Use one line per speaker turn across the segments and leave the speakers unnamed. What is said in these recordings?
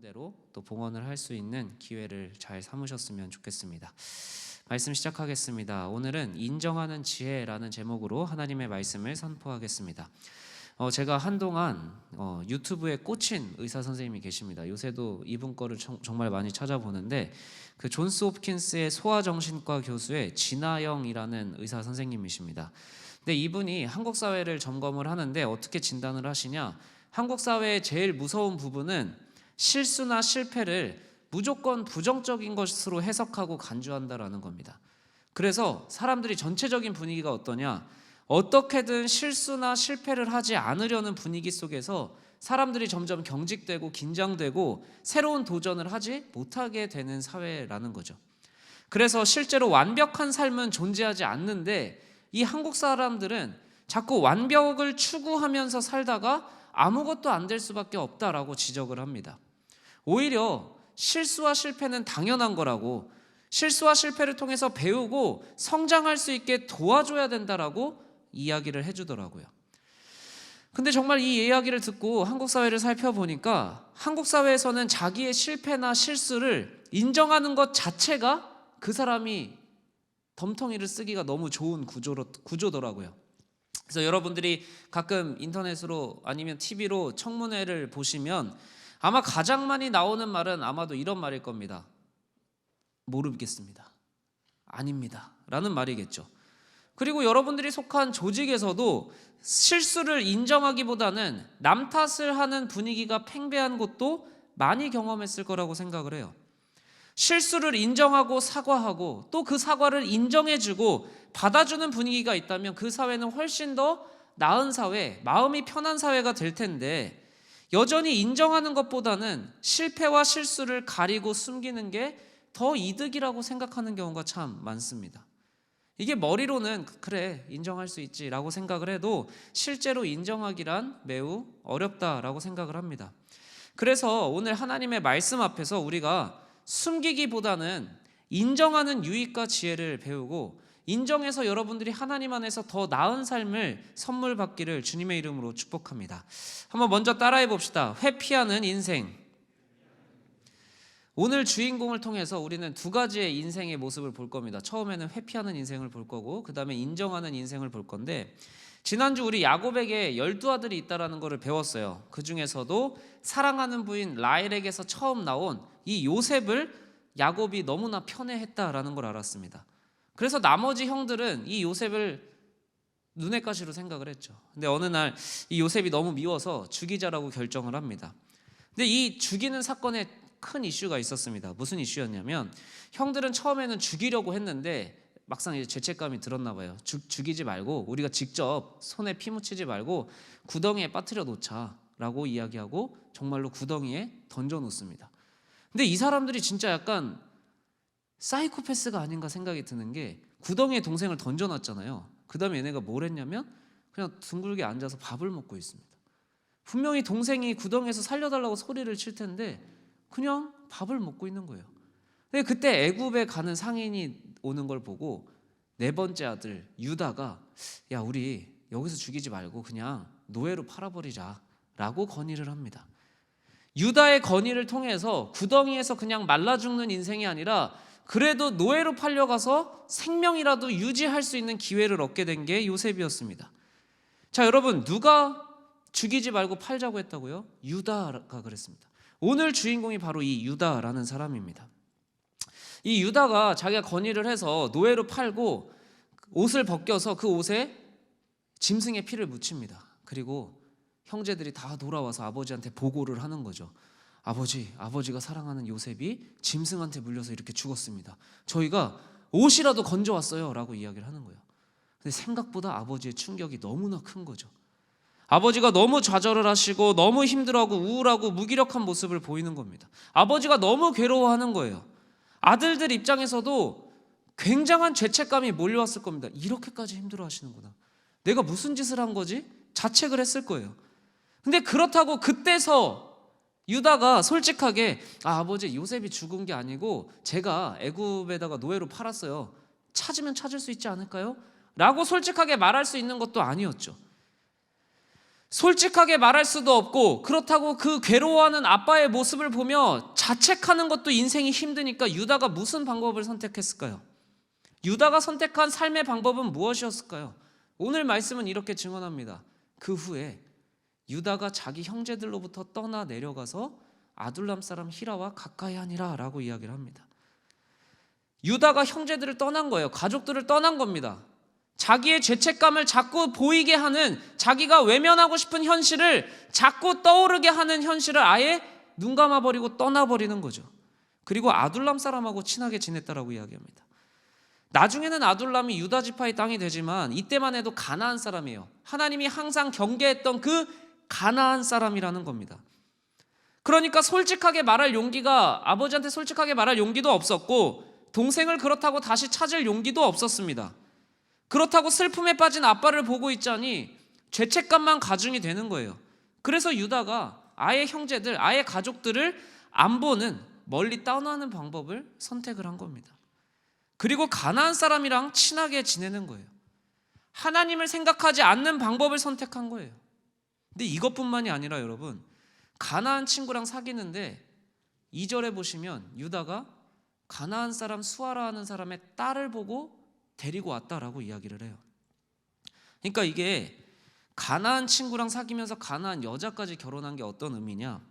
나름대로 또 봉헌을 할 수 있는 기회를 잘 삼으셨으면 좋겠습니다. 말씀 시작하겠습니다. 오늘은 인정하는 지혜라는 제목으로 하나님의 말씀을 선포하겠습니다. 제가 한동안 유튜브에 꽂힌 의사 선생님이 계십니다. 요새도 이분 거를 정말 많이 찾아보는데 그 존스 홉킨스의 소아정신과 교수의 진아영이라는 의사 선생님이십니다. 근데 이분이 한국 사회를 점검을 하는데 어떻게 진단을 하시냐? 한국 사회의 제일 무서운 부분은 실수나 실패를 무조건 부정적인 것으로 해석하고 간주한다라는 겁니다. 그래서 사람들이 전체적인 분위기가 어떠냐? 어떻게든 실수나 실패를 하지 않으려는 분위기 속에서 사람들이 점점 경직되고 긴장되고 새로운 도전을 하지 못하게 되는 사회라는 거죠. 그래서 실제로 완벽한 삶은 존재하지 않는데 이 한국 사람들은 자꾸 완벽을 추구하면서 살다가 아무것도 안 될 수밖에 없다라고 지적을 합니다. 오히려 실수와 실패는 당연한 거라고, 실수와 실패를 통해서 배우고 성장할 수 있게 도와줘야 된다라고 이야기를 해주더라고요. 근데 정말 이 이야기를 듣고 한국 사회를 살펴보니까 한국 사회에서는 자기의 실패나 실수를 인정하는 것 자체가 그 사람이 덤텅이를 쓰기가 너무 좋은 구조더라고요. 그래서 여러분들이 가끔 인터넷으로 아니면 TV로 청문회를 보시면 아마 가장 많이 나오는 말은 아마도 이런 말일 겁니다. 모르겠습니다. 아닙니다. 라는 말이겠죠. 그리고 여러분들이 속한 조직에서도 실수를 인정하기보다는 남 탓을 하는 분위기가 팽배한 것도 많이 경험했을 거라고 생각을 해요. 실수를 인정하고 사과하고 또 그 사과를 인정해주고 받아주는 분위기가 있다면 그 사회는 훨씬 더 나은 사회, 마음이 편한 사회가 될 텐데 여전히 인정하는 것보다는 실패와 실수를 가리고 숨기는 게 더 이득이라고 생각하는 경우가 참 많습니다. 이게 머리로는 그래 인정할 수 있지라고 생각을 해도 실제로 인정하기란 매우 어렵다라고 생각을 합니다. 그래서 오늘 하나님의 말씀 앞에서 우리가 숨기기보다는 인정하는 유익과 지혜를 배우고 인정해서 여러분들이 하나님 안에서 더 나은 삶을 선물 받기를 주님의 이름으로 축복합니다. 한번 먼저 따라해 봅시다. 회피하는 인생. 오늘 주인공을 통해서 우리는 두 가지의 인생의 모습을 볼 겁니다. 처음에는 회피하는 인생을 볼 거고 그 다음에 인정하는 인생을 볼 건데 지난주 우리 야곱에게 12아들이 있다는 것을 배웠어요. 그 중에서도 사랑하는 부인 라헬에게서 처음 나온 이 요셉을 야곱이 너무나 편애했다라는 걸 알았습니다. 그래서 나머지 형들은 이 요셉을 눈엣 가시로 생각을 했죠. 근데 어느 날 이 요셉이 너무 미워서 죽이자라고 결정을 합니다. 근데 이 죽이는 사건에 큰 이슈가 있었습니다. 무슨 이슈였냐면 형들은 처음에는 죽이려고 했는데 막상 이제 죄책감이 들었나 봐요. 죽이지 말고 우리가 직접 손에 피 묻히지 말고 구덩이에 빠뜨려 놓자라고 이야기하고 정말로 구덩이에 던져 놓습니다. 근데 이 사람들이 진짜 약간 사이코패스가 아닌가 생각이 드는 게 구덩이에 동생을 던져놨잖아요. 그 다음에 얘네가 뭘 했냐면 그냥 둥글게 앉아서 밥을 먹고 있습니다. 분명히 동생이 구덩이에서 살려달라고 소리를 칠 텐데 그냥 밥을 먹고 있는 거예요. 근데 그때 애굽에 가는 상인이 오는 걸 보고 네 번째 아들 유다가 야 우리 여기서 죽이지 말고 그냥 노예로 팔아버리자라고 건의를 합니다. 유다의 건의를 통해서 구덩이에서 그냥 말라 죽는 인생이 아니라 그래도 노예로 팔려가서 생명이라도 유지할 수 있는 기회를 얻게 된 게 요셉이었습니다. 자 여러분 누가 죽이지 말고 팔자고 했다고요? 유다가 그랬습니다. 오늘 주인공이 바로 이 유다라는 사람입니다. 이 유다가 자기가 건의를 해서 노예로 팔고 옷을 벗겨서 그 옷에 짐승의 피를 묻힙니다. 그리고 형제들이 다 돌아와서 아버지한테 보고를 하는 거죠. 아버지가 사랑하는 요셉이 짐승한테 물려서 이렇게 죽었습니다. 저희가 옷이라도 건져왔어요 라고 이야기를 하는 거예요. 근데 생각보다 아버지의 충격이 너무나 큰 거죠. 아버지가 너무 좌절을 하시고 너무 힘들어하고 우울하고 무기력한 모습을 보이는 겁니다. 아버지가 너무 괴로워하는 거예요. 아들들 입장에서도 굉장한 죄책감이 몰려왔을 겁니다. 이렇게까지 힘들어하시는구나. 내가 무슨 짓을 한 거지? 자책을 했을 거예요. 근데 그렇다고 그때서 유다가 솔직하게 아버지 요셉이 죽은 게 아니고 제가 애굽에다가 노예로 팔았어요. 찾으면 찾을 수 있지 않을까요? 라고 솔직하게 말할 수 있는 것도 아니었죠. 솔직하게 말할 수도 없고, 그렇다고 그 괴로워하는 아빠의 모습을 보며 자책하는 것도 인생이 힘드니까 유다가 무슨 방법을 선택했을까요? 유다가 선택한 삶의 방법은 무엇이었을까요? 오늘 말씀은 이렇게 증언합니다. 그 후에 유다가 자기 형제들로부터 떠나 내려가서 아둘람 사람 히라와 가까이 하니라 라고 이야기를 합니다. 유다가 형제들을 떠난 거예요. 가족들을 떠난 겁니다. 자기의 죄책감을 자꾸 보이게 하는, 자기가 외면하고 싶은 현실을 자꾸 떠오르게 하는 현실을 아예 눈 감아버리고 떠나버리는 거죠. 그리고 아둘람 사람하고 친하게 지냈다라고 이야기합니다. 나중에는 아둘람이 유다 지파의 땅이 되지만 이때만 해도 가나안 사람이에요. 하나님이 항상 경계했던 그 가나안 사람이라는 겁니다. 그러니까 솔직하게 말할 용기가, 아버지한테 솔직하게 말할 용기도 없었고, 동생을 그렇다고 다시 찾을 용기도 없었습니다. 그렇다고 슬픔에 빠진 아빠를 보고 있자니 죄책감만 가중이 되는 거예요. 그래서 유다가 아예 형제들, 아예 가족들을 안 보는, 멀리 떠나는 방법을 선택을 한 겁니다. 그리고 가나안 사람이랑 친하게 지내는 거예요. 하나님을 생각하지 않는 방법을 선택한 거예요. 근데 이것뿐만이 아니라 여러분, 가나안 친구랑 사귀는데 2절에 보시면 유다가 가나안 사람 수아라 하는 사람의 딸을 보고 데리고 왔다라고 이야기를 해요. 그러니까 이게 가나안 친구랑 사귀면서 가나안 여자까지 결혼한 게 어떤 의미냐?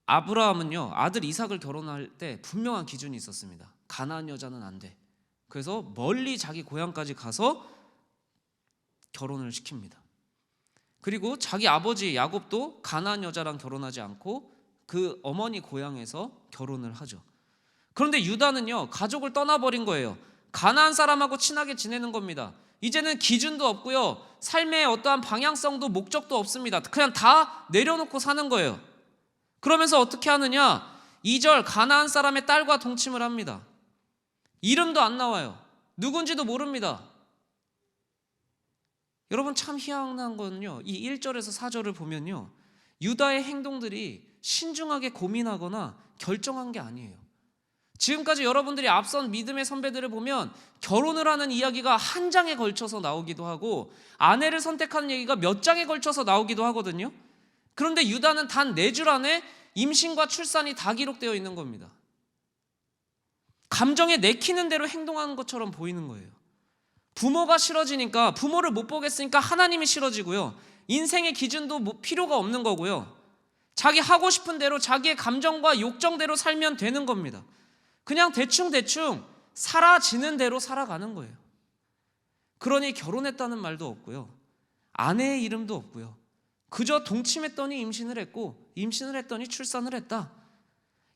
아브라함은요, 아들 이삭을 결혼할 때 분명한 기준이 있었습니다. 가나안 여자는 안 돼. 그래서 멀리 자기 고향까지 가서 결혼을 시킵니다. 그리고 자기 아버지 야곱도 가나안 여자랑 결혼하지 않고 그 어머니 고향에서 결혼을 하죠. 그런데 유다는요, 가족을 떠나버린 거예요. 가나안 사람하고 친하게 지내는 겁니다. 이제는 기준도 없고요, 삶의 어떠한 방향성도 목적도 없습니다. 그냥 다 내려놓고 사는 거예요. 그러면서 어떻게 하느냐? 2절 가나안 사람의 딸과 동침을 합니다. 이름도 안 나와요. 누군지도 모릅니다. 여러분, 참 희한한 거는요, 이 1절에서 4절을 보면요, 유다의 행동들이 신중하게 고민하거나 결정한 게 아니에요. 지금까지 여러분들이 앞선 믿음의 선배들을 보면 결혼을 하는 이야기가 한 장에 걸쳐서 나오기도 하고, 아내를 선택하는 얘기가 몇 장에 걸쳐서 나오기도 하거든요. 그런데 유다는 단 4줄 안에 임신과 출산이 다 기록되어 있는 겁니다. 감정에 내키는 대로 행동하는 것처럼 보이는 거예요. 부모가 싫어지니까, 부모를 못 보겠으니까 하나님이 싫어지고요, 인생의 기준도 필요가 없는 거고요, 자기 하고 싶은 대로 자기의 감정과 욕정대로 살면 되는 겁니다. 그냥 대충 사라지는 대로 살아가는 거예요. 그러니 결혼했다는 말도 없고요, 아내의 이름도 없고요, 그저 동침했더니 임신을 했고, 임신을 했더니 출산을 했다.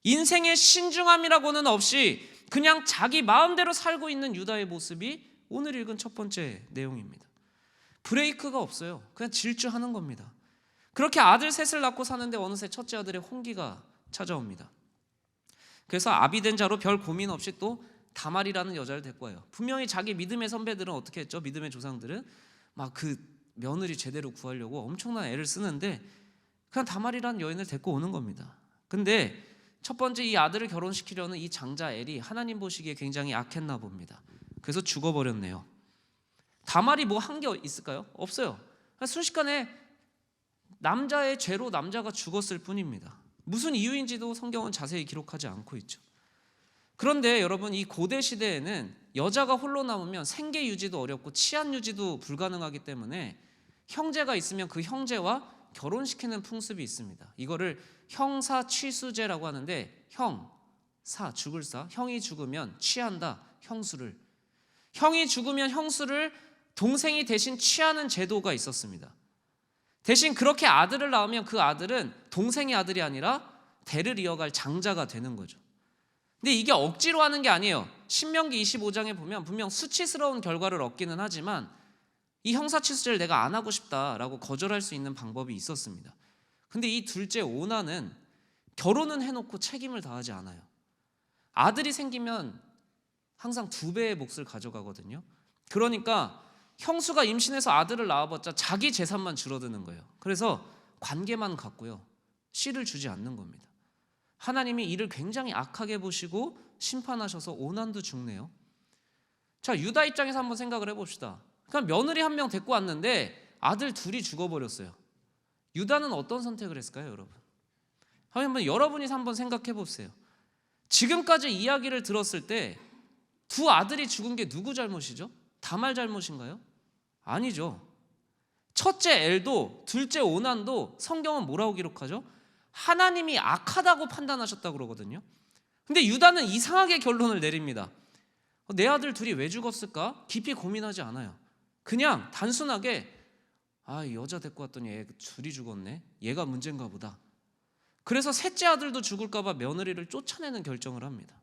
인생의 신중함이라고는 없이 그냥 자기 마음대로 살고 있는 유다의 모습이 오늘 읽은 첫 번째 내용입니다. 브레이크가 없어요. 그냥 질주하는 겁니다. 그렇게 아들 셋을 낳고 사는데 어느새 첫째 아들의 혼기가 찾아옵니다. 그래서 아비된 자로 별 고민 없이 또 다말이라는 여자를 데리고 와요. 분명히 자기 믿음의 선배들은 어떻게 했죠? 믿음의 조상들은 막 그 며느리 제대로 구하려고 엄청난 애를 쓰는데 그냥 다말이라는 여인을 데리고 오는 겁니다. 근데 첫 번째 이 아들을 결혼시키려는 이 장자 엘이 하나님 보시기에 굉장히 악했나 봅니다. 그래서 죽어버렸네요. 다말이 뭐 한 게 있을까요? 없어요. 순식간에 남자의 죄로 남자가 죽었을 뿐입니다. 무슨 이유인지도 성경은 자세히 기록하지 않고 있죠. 그런데 여러분, 이 고대 시대에는 여자가 홀로 남으면 생계 유지도 어렵고 치안 유지도 불가능하기 때문에 형제가 있으면 그 형제와 결혼시키는 풍습이 있습니다. 이거를 형사 취수제라고 하는데, 죽을 사, 형이 죽으면 취한다, 형수를. 형이 죽으면 형수를 동생이 대신 취하는 제도가 있었습니다. 대신 그렇게 아들을 낳으면 그 아들은 동생의 아들이 아니라 대를 이어갈 장자가 되는 거죠. 근데 이게 억지로 하는 게 아니에요. 신명기 25장에 보면 분명 수치스러운 결과를 얻기는 하지만 이 형사취수제를 내가 안 하고 싶다라고 거절할 수 있는 방법이 있었습니다. 근데 이 둘째 오나는 결혼은 해놓고 책임을 다하지 않아요. 아들이 생기면 항상 2배의 몫을 가져가거든요. 그러니까 형수가 임신해서 아들을 낳아봤자 자기 재산만 줄어드는 거예요. 그래서 관계만 갖고요, 씨를 주지 않는 겁니다. 하나님이 이를 굉장히 악하게 보시고 심판하셔서 오난도 죽네요. 자, 유다 입장에서 한번 생각을 해봅시다. 그냥 며느리 한 명 데리고 왔는데 아들 둘이 죽어버렸어요. 유다는 어떤 선택을 했을까요, 여러분? 한번 여러분이 한번 생각해 보세요. 지금까지 이야기를 들었을 때 두 아들이 죽은 게 누구 잘못이죠? 다말 잘못인가요? 아니죠. 첫째 엘도, 둘째 오난도 성경은 뭐라고 기록하죠? 하나님이 악하다고 판단하셨다고 그러거든요. 근데 유다는 이상하게 결론을 내립니다. 내 아들 둘이 왜 죽었을까? 깊이 고민하지 않아요. 그냥 단순하게 여자 데리고 왔더니 얘 둘이 죽었네. 얘가 문제인가 보다. 그래서 셋째 아들도 죽을까 봐 며느리를 쫓아내는 결정을 합니다.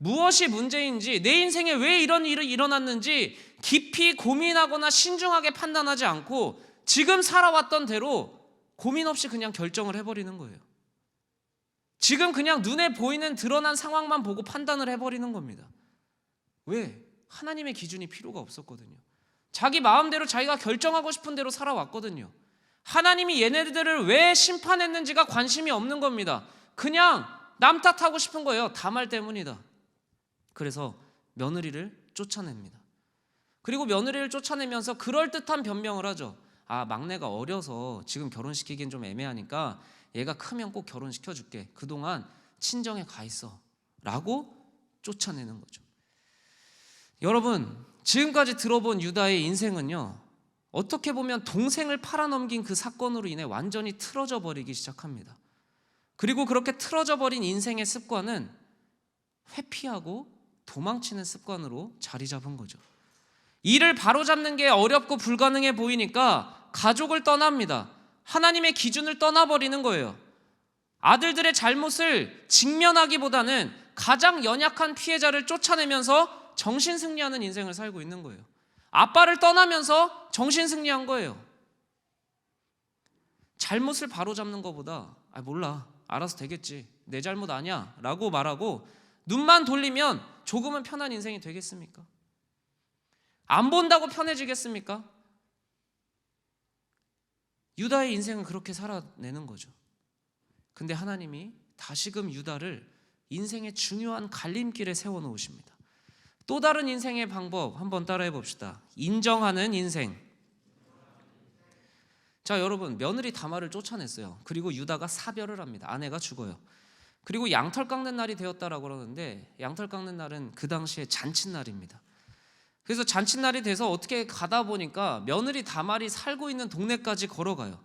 무엇이 문제인지, 내 인생에 왜 이런 일이 일어났는지 깊이 고민하거나 신중하게 판단하지 않고 지금 살아왔던 대로 고민 없이 그냥 결정을 해버리는 거예요. 지금 그냥 눈에 보이는 드러난 상황만 보고 판단을 해버리는 겁니다. 왜? 하나님의 기준이 필요가 없었거든요. 자기 마음대로 자기가 결정하고 싶은 대로 살아왔거든요. 하나님이 얘네들을 왜 심판했는지가 관심이 없는 겁니다. 그냥 남 탓하고 싶은 거예요. 다말 때문이다. 그래서 며느리를 쫓아냅니다. 그리고 며느리를 쫓아내면서 그럴듯한 변명을 하죠. 막내가 어려서 지금 결혼시키기엔 좀 애매하니까 얘가 크면 꼭 결혼시켜줄게. 그동안 친정에 가 있어. 라고 쫓아내는 거죠. 여러분, 지금까지 들어본 유다의 인생은요, 어떻게 보면 동생을 팔아넘긴 그 사건으로 인해 완전히 틀어져 버리기 시작합니다. 그리고 그렇게 틀어져 버린 인생의 습관은 회피하고 도망치는 습관으로 자리 잡은 거죠. 이를 바로잡는 게 어렵고 불가능해 보이니까 가족을 떠납니다. 하나님의 기준을 떠나버리는 거예요. 아들들의 잘못을 직면하기보다는 가장 연약한 피해자를 쫓아내면서 정신승리하는 인생을 살고 있는 거예요. 아빠를 떠나면서 정신승리한 거예요. 잘못을 바로잡는 것보다 몰라, 알아서 되겠지, 내 잘못 아니야 라고 말하고 눈만 돌리면 조금은 편한 인생이 되겠습니까? 안 본다고 편해지겠습니까? 유다의 인생은 그렇게 살아내는 거죠. 근데 하나님이 다시금 유다를 인생의 중요한 갈림길에 세워놓으십니다. 또 다른 인생의 방법 한번 따라해 봅시다. 인정하는 인생. 자, 여러분, 며느리 다말을 쫓아냈어요. 그리고 유다가 사별을 합니다. 아내가 죽어요. 그리고 양털 깎는 날이 되었다라고 그러는데, 양털 깎는 날은 그 당시에 잔칫날입니다. 그래서 잔칫날이 돼서 어떻게 가다 보니까 며느리 다말이 살고 있는 동네까지 걸어가요.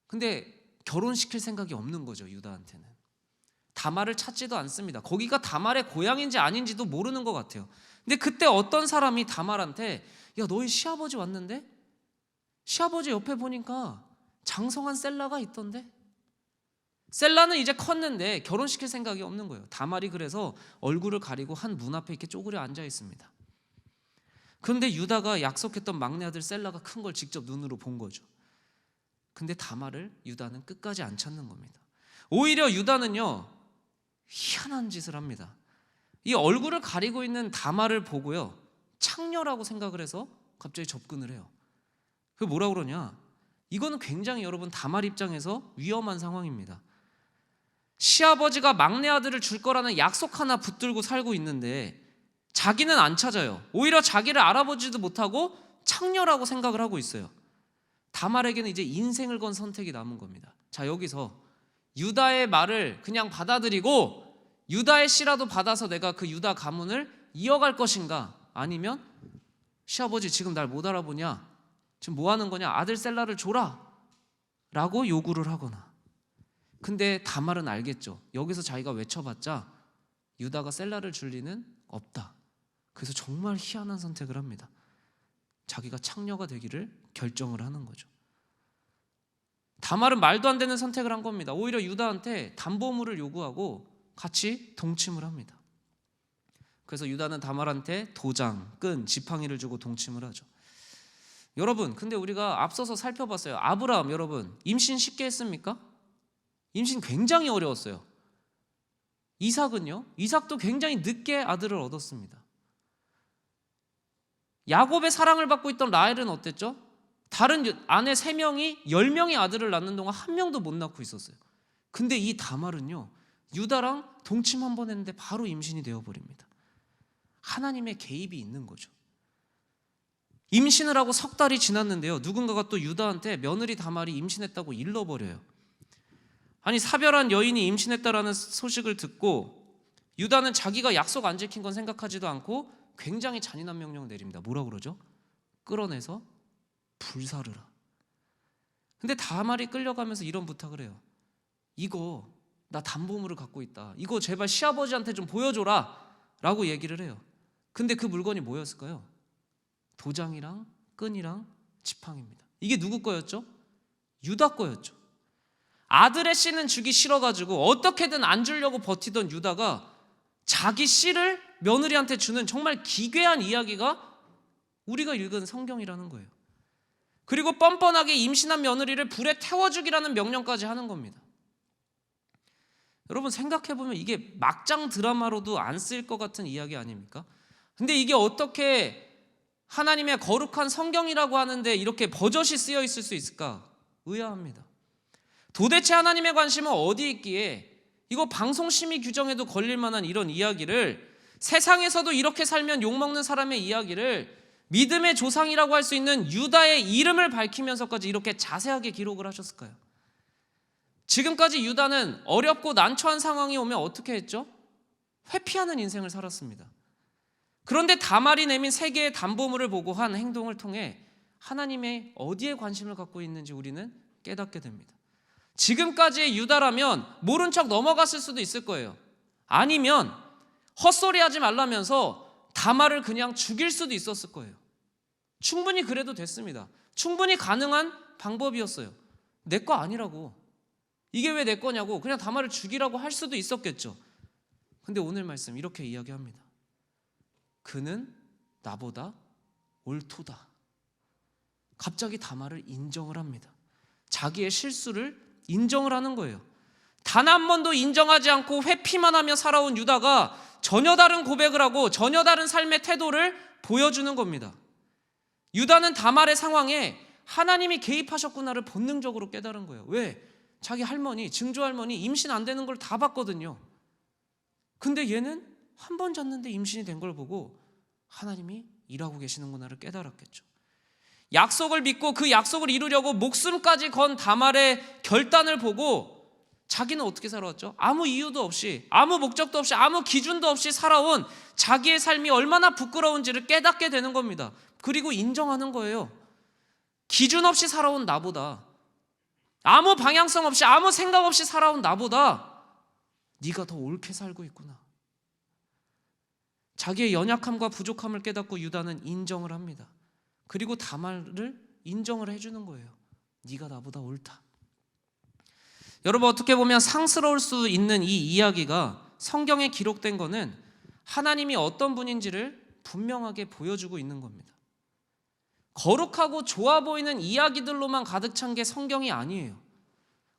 근데 결혼시킬 생각이 없는 거죠, 유다한테는. 다말을 찾지도 않습니다. 거기가 다말의 고향인지 아닌지도 모르는 것 같아요. 근데 그때 어떤 사람이 다말한테 너희 시아버지 왔는데? 시아버지 옆에 보니까 장성한 셀라가 있던데? 셀라는 이제 컸는데 결혼시킬 생각이 없는 거예요. 다말이 그래서 얼굴을 가리고 한 문 앞에 이렇게 쪼그려 앉아 있습니다. 그런데 유다가 약속했던 막내 아들 셀라가 큰 걸 직접 눈으로 본 거죠. 근데 다말을 유다는 끝까지 안 찾는 겁니다. 오히려 유다는요, 희한한 짓을 합니다. 이 얼굴을 가리고 있는 다말을 보고요, 창녀라고 생각을 해서 갑자기 접근을 해요. 그게 뭐라 그러냐? 이거는 굉장히 여러분 다말 입장에서 위험한 상황입니다. 시아버지가 막내 아들을 줄 거라는 약속 하나 붙들고 살고 있는데 자기는 안 찾아요. 오히려 자기를 알아보지도 못하고 창녀라고 생각을 하고 있어요. 다말에게는 이제 인생을 건 선택이 남은 겁니다. 자, 여기서 유다의 말을 그냥 받아들이고 유다의 씨라도 받아서 내가 그 유다 가문을 이어갈 것인가, 아니면 시아버지 지금 날 못 알아보냐, 지금 뭐 하는 거냐, 아들 셀라를 줘라 라고 요구를 하거나. 근데 다말은 알겠죠. 여기서 자기가 외쳐봤자 유다가 셀라를 줄 리는 없다. 그래서 정말 희한한 선택을 합니다. 자기가 창녀가 되기를 결정을 하는 거죠. 다말은 말도 안 되는 선택을 한 겁니다. 오히려 유다한테 담보물을 요구하고 같이 동침을 합니다. 그래서 유다는 다말한테 도장, 끈, 지팡이를 주고 동침을 하죠. 여러분, 근데 우리가 앞서서 살펴봤어요. 아브라함, 여러분, 임신 쉽게 했습니까? 임신 굉장히 어려웠어요. 이삭은요? 이삭도 굉장히 늦게 아들을 얻었습니다. 야곱의 사랑을 받고 있던 라헬은 어땠죠? 다른 아내 3명이 10명의 아들을 낳는 동안 1명도 못 낳고 있었어요. 근데 이 다말은요, 유다랑 동침 한 번 했는데 바로 임신이 되어버립니다. 하나님의 개입이 있는 거죠. 임신을 하고 석 달이 지났는데요, 누군가가 또 유다한테 며느리 다말이 임신했다고 일러버려요. 아니, 사별한 여인이 임신했다라는 소식을 듣고 유다는 자기가 약속 안 지킨 건 생각하지도 않고 굉장히 잔인한 명령을 내립니다. 뭐라 그러죠? 끌어내서 불사르라. 근데 다말이 끌려가면서 이런 부탁을 해요. 이거 나 담보물을 갖고 있다. 이거 제발 시아버지한테 좀 보여줘라 라고 얘기를 해요. 근데 그 물건이 뭐였을까요? 도장이랑 끈이랑 지팡이입니다. 이게 누구 거였죠? 유다 거였죠. 아들의 씨는 주기 싫어가지고 어떻게든 안 주려고 버티던 유다가 자기 씨를 며느리한테 주는 정말 기괴한 이야기가 우리가 읽은 성경이라는 거예요. 그리고 뻔뻔하게 임신한 며느리를 불에 태워 죽이라는 명령까지 하는 겁니다. 여러분, 생각해보면 이게 막장 드라마로도 안 쓰일 것 같은 이야기 아닙니까? 근데 이게 어떻게 하나님의 거룩한 성경이라고 하는데 이렇게 버젓이 쓰여 있을 수 있을까? 의아합니다. 도대체 하나님의 관심은 어디 있기에 이거 방송심의 규정에도 걸릴 만한 이런 이야기를, 세상에서도 이렇게 살면 욕먹는 사람의 이야기를 믿음의 조상이라고 할 수 있는 유다의 이름을 밝히면서까지 이렇게 자세하게 기록을 하셨을까요? 지금까지 유다는 어렵고 난처한 상황이 오면 어떻게 했죠? 회피하는 인생을 살았습니다. 그런데 다말이 내민 세 개의 담보물을 보고 한 행동을 통해 하나님의 어디에 관심을 갖고 있는지 우리는 깨닫게 됩니다. 지금까지의 유다라면 모른 척 넘어갔을 수도 있을 거예요. 아니면 헛소리하지 말라면서 다말을 그냥 죽일 수도 있었을 거예요. 충분히 그래도 됐습니다. 충분히 가능한 방법이었어요. 내 거 아니라고, 이게 왜 내 거냐고 그냥 다말을 죽이라고 할 수도 있었겠죠. 근데 오늘 말씀 이렇게 이야기합니다. 그는 나보다 옳도다. 갑자기 다말을 인정을 합니다. 자기의 실수를 인정을 하는 거예요. 단 한 번도 인정하지 않고 회피만 하며 살아온 유다가 전혀 다른 고백을 하고 전혀 다른 삶의 태도를 보여주는 겁니다. 유다는 다말의 상황에 하나님이 개입하셨구나를 본능적으로 깨달은 거예요. 왜? 자기 할머니, 증조 할머니 임신 안 되는 걸 다 봤거든요. 근데 얘는 한 번 잤는데 임신이 된 걸 보고 하나님이 일하고 계시는구나를 깨달았겠죠. 약속을 믿고 그 약속을 이루려고 목숨까지 건 다말의 결단을 보고 자기는 어떻게 살아왔죠? 아무 이유도 없이, 아무 목적도 없이, 아무 기준도 없이 살아온 자기의 삶이 얼마나 부끄러운지를 깨닫게 되는 겁니다. 그리고 인정하는 거예요. 기준 없이 살아온 나보다, 아무 방향성 없이, 아무 생각 없이 살아온 나보다 네가 더 옳게 살고 있구나. 자기의 연약함과 부족함을 깨닫고 유다는 인정을 합니다. 그리고 다말을 인정을 해주는 거예요. 네가 나보다 옳다. 여러분, 어떻게 보면 상스러울 수 있는 이 이야기가 성경에 기록된 거는 하나님이 어떤 분인지를 분명하게 보여주고 있는 겁니다. 거룩하고 좋아 보이는 이야기들로만 가득 찬 게 성경이 아니에요.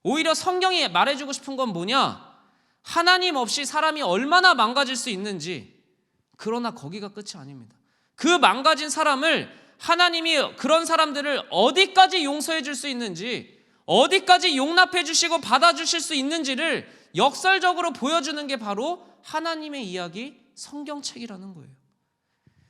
오히려 성경이 말해주고 싶은 건 뭐냐? 하나님 없이 사람이 얼마나 망가질 수 있는지. 그러나 거기가 끝이 아닙니다. 그 망가진 사람을 하나님이 그런 사람들을 어디까지 용서해 줄 수 있는지, 어디까지 용납해 주시고 받아주실 수 있는지를 역설적으로 보여주는 게 바로 하나님의 이야기, 성경책이라는 거예요.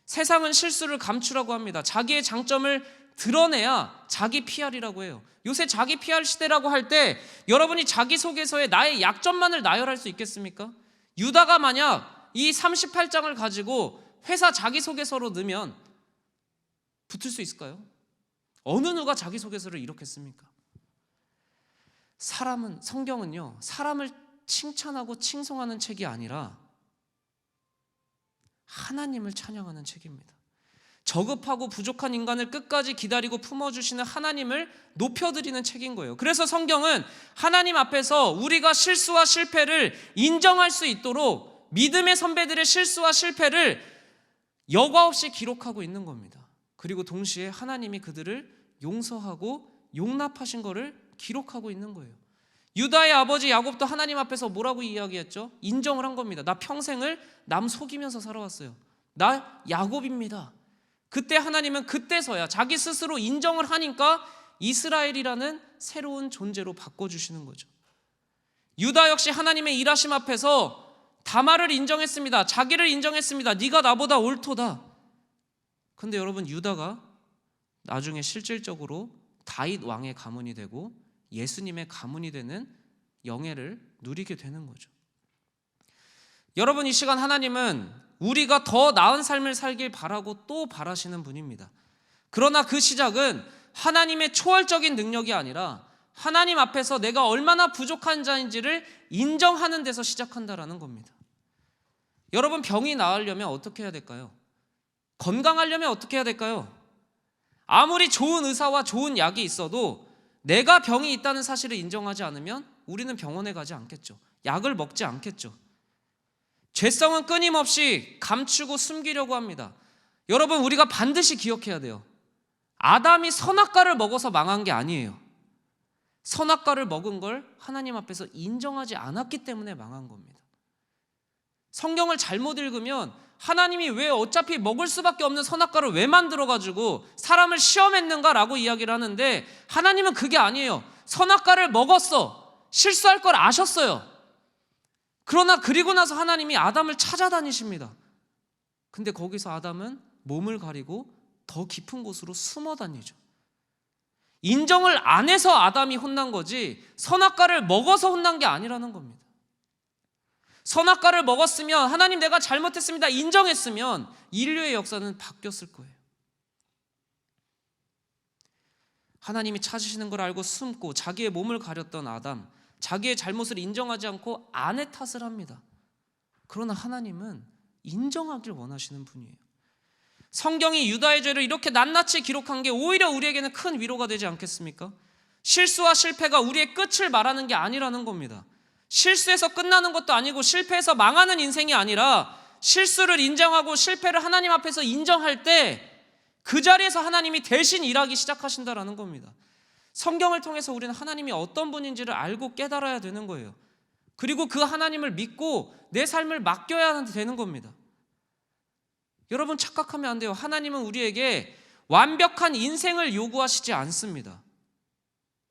세상은 실수를 감추라고 합니다. 자기의 장점을 드러내야 자기 PR이라고 해요. 요새 자기 PR 시대라고 할 때 여러분이 자기소개서에 나의 약점만을 나열할 수 있겠습니까? 유다가 만약 이 38장을 가지고 회사 자기소개서로 넣으면 붙을 수 있을까요? 어느 누가 자기소개서를 이렇게 씁니까? 성경은요, 사람을 칭찬하고 칭송하는 책이 아니라 하나님을 찬양하는 책입니다. 저급하고 부족한 인간을 끝까지 기다리고 품어주시는 하나님을 높여드리는 책인 거예요. 그래서 성경은 하나님 앞에서 우리가 실수와 실패를 인정할 수 있도록 믿음의 선배들의 실수와 실패를 여과 없이 기록하고 있는 겁니다. 그리고 동시에 하나님이 그들을 용서하고 용납하신 것을 기록하고 있는 거예요. 유다의 아버지 야곱도 하나님 앞에서 뭐라고 이야기했죠? 인정을 한 겁니다. 나 평생을 남 속이면서 살아왔어요. 나 야곱입니다. 그때 하나님은 그때서야 자기 스스로 인정을 하니까 이스라엘이라는 새로운 존재로 바꿔주시는 거죠. 유다 역시 하나님의 일하심 앞에서 다말을 인정했습니다. 자기를 인정했습니다. 네가 나보다 옳도다. 근데 여러분, 유다가 나중에 실질적으로 다윗 왕의 가문이 되고 예수님의 가문이 되는 영예를 누리게 되는 거죠. 여러분, 이 시간 하나님은 우리가 더 나은 삶을 살길 바라고 또 바라시는 분입니다. 그러나 그 시작은 하나님의 초월적인 능력이 아니라 하나님 앞에서 내가 얼마나 부족한 자인지를 인정하는 데서 시작한다라는 겁니다. 여러분, 병이 나으려면 어떻게 해야 될까요? 건강하려면 어떻게 해야 될까요? 아무리 좋은 의사와 좋은 약이 있어도 내가 병이 있다는 사실을 인정하지 않으면 우리는 병원에 가지 않겠죠. 약을 먹지 않겠죠. 죄성은 끊임없이 감추고 숨기려고 합니다. 여러분, 우리가 반드시 기억해야 돼요. 아담이 선악과를 먹어서 망한 게 아니에요. 선악과를 먹은 걸 하나님 앞에서 인정하지 않았기 때문에 망한 겁니다. 성경을 잘못 읽으면 하나님이 왜 어차피 먹을 수밖에 없는 선악과를 왜 만들어가지고 사람을 시험했는가라고 이야기를 하는데, 하나님은 그게 아니에요. 선악과를 먹었어. 실수할 걸 아셨어요. 그러나 그리고 나서 하나님이 아담을 찾아다니십니다. 근데 거기서 아담은 몸을 가리고 더 깊은 곳으로 숨어 다니죠. 인정을 안 해서 아담이 혼난 거지 선악과를 먹어서 혼난 게 아니라는 겁니다. 선악과를 먹었으면, 하나님 내가 잘못했습니다 인정했으면 인류의 역사는 바뀌었을 거예요. 하나님이 찾으시는 걸 알고 숨고 자기의 몸을 가렸던 아담, 자기의 잘못을 인정하지 않고 아내 탓을 합니다. 그러나 하나님은 인정하길 원하시는 분이에요. 성경이 유다의 죄를 이렇게 낱낱이 기록한 게 오히려 우리에게는 큰 위로가 되지 않겠습니까? 실수와 실패가 우리의 끝을 말하는 게 아니라는 겁니다. 실수해서 끝나는 것도 아니고 실패해서 망하는 인생이 아니라, 실수를 인정하고 실패를 하나님 앞에서 인정할 때 그 자리에서 하나님이 대신 일하기 시작하신다라는 겁니다. 성경을 통해서 우리는 하나님이 어떤 분인지를 알고 깨달아야 되는 거예요. 그리고 그 하나님을 믿고 내 삶을 맡겨야 되는 겁니다. 여러분, 착각하면 안 돼요. 하나님은 우리에게 완벽한 인생을 요구하시지 않습니다.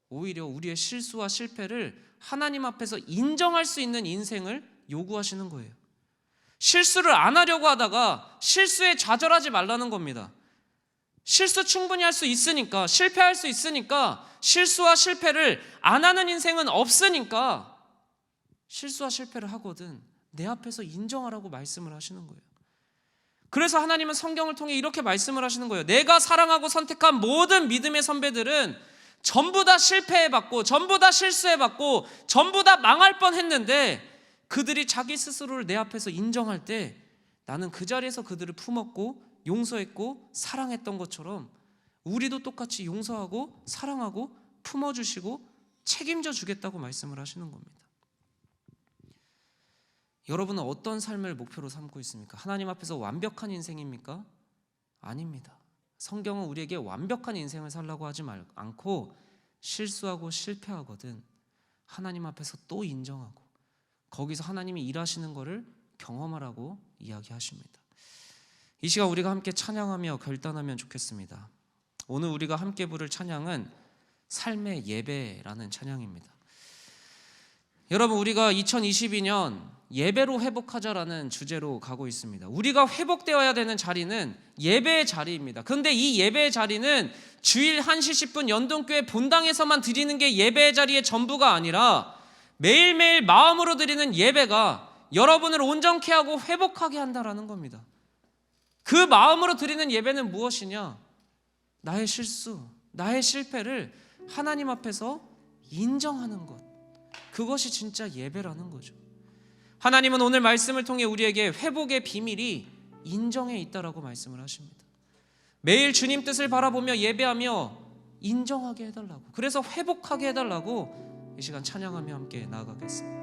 오히려 우리의 실수와 실패를 하나님 앞에서 인정할 수 있는 인생을 요구하시는 거예요. 실수를 안 하려고 하다가 실수에 좌절하지 말라는 겁니다. 실수 충분히 할 수 있으니까, 실패할 수 있으니까, 실수와 실패를 안 하는 인생은 없으니까 실수와 실패를 하거든 내 앞에서 인정하라고 말씀을 하시는 거예요. 그래서 하나님은 성경을 통해 이렇게 말씀을 하시는 거예요. 내가 사랑하고 선택한 모든 믿음의 선배들은 전부 다 실패해봤고, 전부 다 실수해봤고, 전부 다 망할 뻔했는데 그들이 자기 스스로를 내 앞에서 인정할 때 나는 그 자리에서 그들을 품었고 용서했고 사랑했던 것처럼 우리도 똑같이 용서하고 사랑하고 품어주시고 책임져 주겠다고 말씀을 하시는 겁니다. 여러분은 어떤 삶을 목표로 삼고 있습니까? 하나님 앞에서 완벽한 인생입니까? 아닙니다. 성경은 우리에게 완벽한 인생을 살라고 하지 않고 실수하고 실패하거든 하나님 앞에서 또 인정하고 거기서 하나님이 일하시는 것을 경험하라고 이야기하십니다. 이 시간 우리가 함께 찬양하며 결단하면 좋겠습니다. 오늘 우리가 함께 부를 찬양은 삶의 예배라는 찬양입니다. 여러분, 우리가 2022년 예배로 회복하자라는 주제로 가고 있습니다. 우리가 회복되어야 되는 자리는 예배의 자리입니다. 그런데 이 예배의 자리는 주일 1시 10분 연동교회 본당에서만 드리는 게 예배의 자리의 전부가 아니라 매일매일 마음으로 드리는 예배가 여러분을 온전케 하고 회복하게 한다라는 겁니다. 그 마음으로 드리는 예배는 무엇이냐? 나의 실수, 나의 실패를 하나님 앞에서 인정하는 것, 그것이 진짜 예배라는 거죠. 하나님은 오늘 말씀을 통해 우리에게 회복의 비밀이 인정에 있다라고 말씀을 하십니다. 매일 주님 뜻을 바라보며 예배하며 인정하게 해달라고, 그래서 회복하게 해달라고 이 시간 찬양하며 함께 나아가겠습니다.